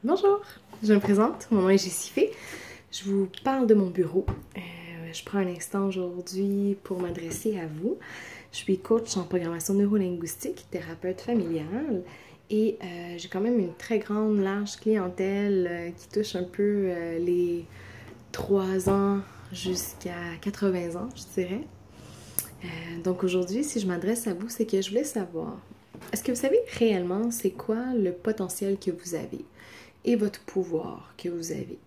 Bonjour, je me présente, mon nom est Jessifée. Je vous parle de mon bureau. Je prends un instant aujourd'hui pour m'adresser à vous. Je suis coach en programmation neurolinguistique, thérapeute familiale et j'ai quand même une très grande, large clientèle qui touche un peu les 3 ans jusqu'à 80 ans, je dirais. Donc aujourd'hui, si je m'adresse à vous, c'est que je voulais savoir, est-ce que vous savez réellement c'est quoi le potentiel que vous avez et votre pouvoir que vous avez?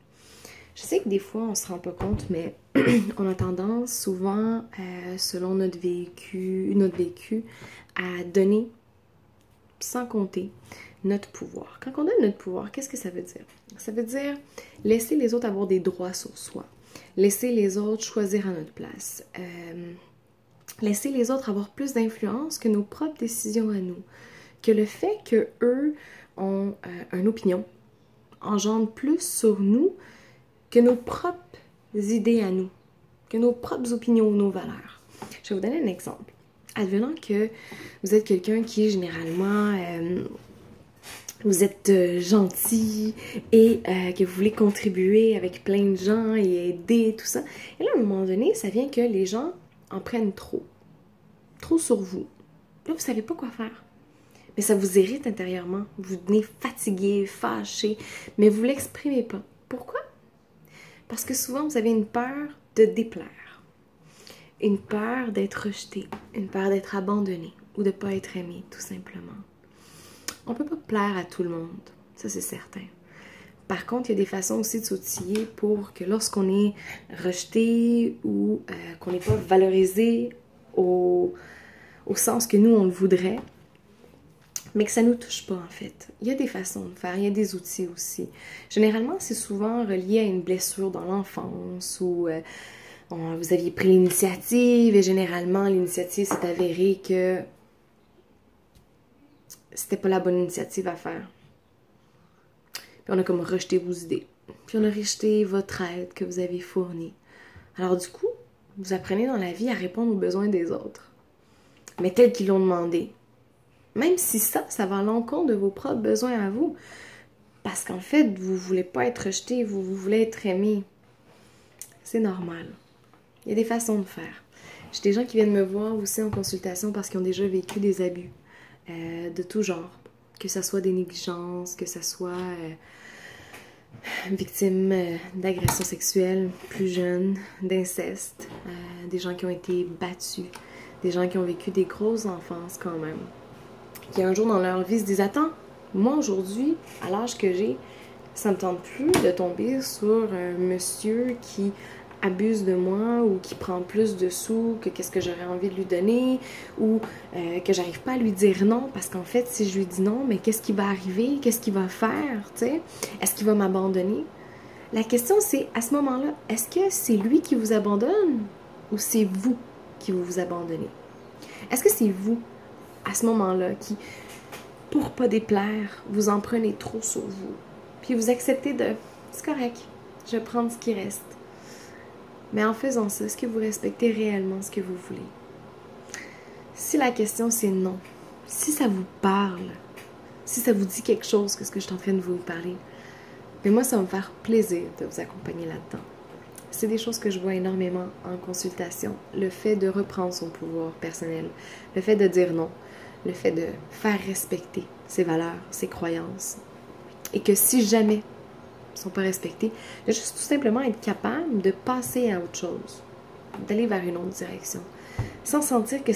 Je sais que des fois, on se rend pas compte, mais on a tendance souvent, selon notre vécu, à donner sans compter notre pouvoir. Quand on donne notre pouvoir, qu'est-ce que ça veut dire? Ça veut dire laisser les autres avoir des droits sur soi, laisser les autres choisir à notre place, laisser les autres avoir plus d'influence que nos propres décisions à nous, que le fait qu'eux ont une opinion engendre plus sur nous que nos propres idées à nous, que nos propres opinions ou nos valeurs. Je vais vous donner un exemple. Advenant que vous êtes quelqu'un qui, généralement, vous êtes gentil et que vous voulez contribuer avec plein de gens et aider, tout ça. Et là, à un moment donné, ça vient que les gens en prennent trop. Trop sur vous. Là, vous ne savez pas quoi faire. Mais ça vous irrite intérieurement. Vous devenez fatigué, fâché, mais vous ne l'exprimez pas. Pourquoi? Parce que souvent, vous avez une peur de déplaire, une peur d'être rejeté, une peur d'être abandonné ou de ne pas être aimé, tout simplement. On ne peut pas plaire à tout le monde, ça c'est certain. Par contre, il y a des façons aussi de s'outiller pour que lorsqu'on est rejeté ou qu'on n'est pas valorisé au sens que nous, on le voudrait, mais que ça ne nous touche pas en fait. Il y a des façons de faire, il y a des outils aussi. Généralement, c'est souvent relié à une blessure dans l'enfance ou vous aviez pris l'initiative et généralement, l'initiative s'est avérée que c'était pas la bonne initiative à faire. Puis on a comme rejeté vos idées. Puis on a rejeté votre aide que vous avez fournie. Alors du coup, vous apprenez dans la vie à répondre aux besoins des autres. Mais tels qu'ils l'ont demandé. Même si ça va à l'encontre de vos propres besoins à vous. Parce qu'en fait, vous ne voulez pas être rejeté, vous voulez être aimé. C'est normal. Il y a des façons de faire. J'ai des gens qui viennent me voir aussi en consultation parce qu'ils ont déjà vécu des abus de tout genre. Que ce soit des négligences, que ce soit victimes d'agressions sexuelles plus jeunes, d'inceste, des gens qui ont été battus, des gens qui ont vécu des grosses enfances quand même. Qui un jour dans leur vie se disent « Attends, moi aujourd'hui, à l'âge que j'ai, ça me tente plus de tomber sur un monsieur qui abuse de moi ou qui prend plus de sous que qu'est-ce que j'aurais envie de lui donner ou que j'arrive pas à lui dire non parce qu'en fait, si je lui dis non, mais qu'est-ce qui va arriver? Qu'est-ce qu'il va faire? Tu sais? Est-ce qu'il va m'abandonner? » La question, c'est à ce moment-là, est-ce que c'est lui qui vous abandonne ou c'est vous qui vous abandonnez? Est-ce que c'est vous à ce moment-là, qui, pour pas déplaire, vous en prenez trop sur vous. Puis vous acceptez de, c'est correct, je vais prendre ce qui reste. Mais en faisant ça, est-ce que vous respectez réellement ce que vous voulez? Si la question c'est non, si ça vous parle, si ça vous dit quelque chose que ce que je suis en train de vous parler, mais moi ça va me faire plaisir de vous accompagner là-dedans. C'est des choses que je vois énormément en consultation. Le fait de reprendre son pouvoir personnel, le fait de dire non, le fait de faire respecter ses valeurs, ses croyances. Et que si jamais ils ne sont pas respectés, de juste tout simplement être capable de passer à autre chose, d'aller vers une autre direction. Sans sentir que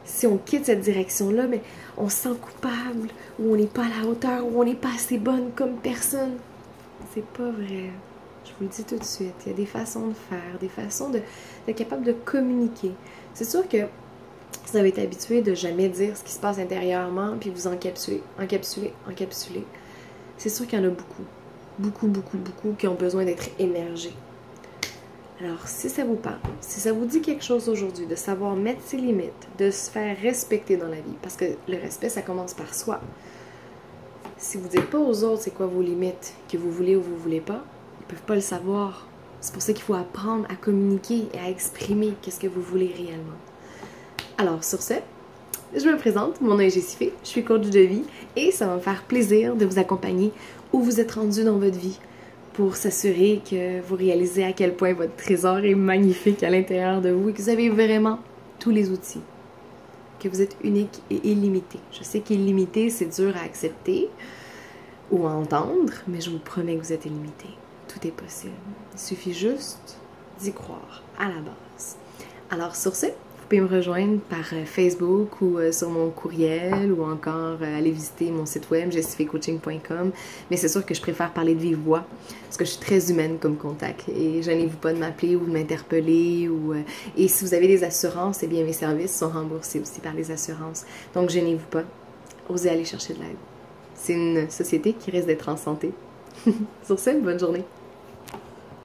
si on quitte cette direction-là, mais on se sent coupable, ou on n'est pas à la hauteur, ou on n'est pas assez bonne comme personne. C'est pas vrai. Je vous le dis tout de suite. Il y a des façons de faire, des façons d'être capable de communiquer. C'est sûr que vous avez été habitué de jamais dire ce qui se passe intérieurement, puis vous encapsulez. C'est sûr qu'il y en a beaucoup qui ont besoin d'être émergés. Alors, si ça vous parle, si ça vous dit quelque chose aujourd'hui, de savoir mettre ses limites, de se faire respecter dans la vie, parce que le respect, ça commence par soi. Si vous ne dites pas aux autres c'est quoi vos limites, que vous voulez ou vous ne voulez pas, ils ne peuvent pas le savoir. C'est pour ça qu'il faut apprendre à communiquer et à exprimer qu'est-ce que vous voulez réellement. Alors, sur ce, je me présente, mon nom est Jessifée, je suis coach de vie et ça va me faire plaisir de vous accompagner où vous êtes rendu dans votre vie pour s'assurer que vous réalisez à quel point votre trésor est magnifique à l'intérieur de vous et que vous avez vraiment tous les outils, que vous êtes unique et illimité. Je sais qu'illimité, c'est dur à accepter ou à entendre, mais je vous promets que vous êtes illimité. Tout est possible. Il suffit juste d'y croire à la base. Alors sur ce, vous pouvez me rejoindre par Facebook ou sur mon courriel ou encore aller visiter mon site web jessifecoaching.com. Mais c'est sûr que je préfère parler de vive voix parce que je suis très humaine comme contact et gênez-vous pas de m'appeler ou de m'interpeller. Et si vous avez des assurances, eh bien mes services sont remboursés aussi par les assurances. Donc gênez-vous pas, osez aller chercher de l'aide. C'est une société qui risque d'être en santé. Sur ce, bonne journée.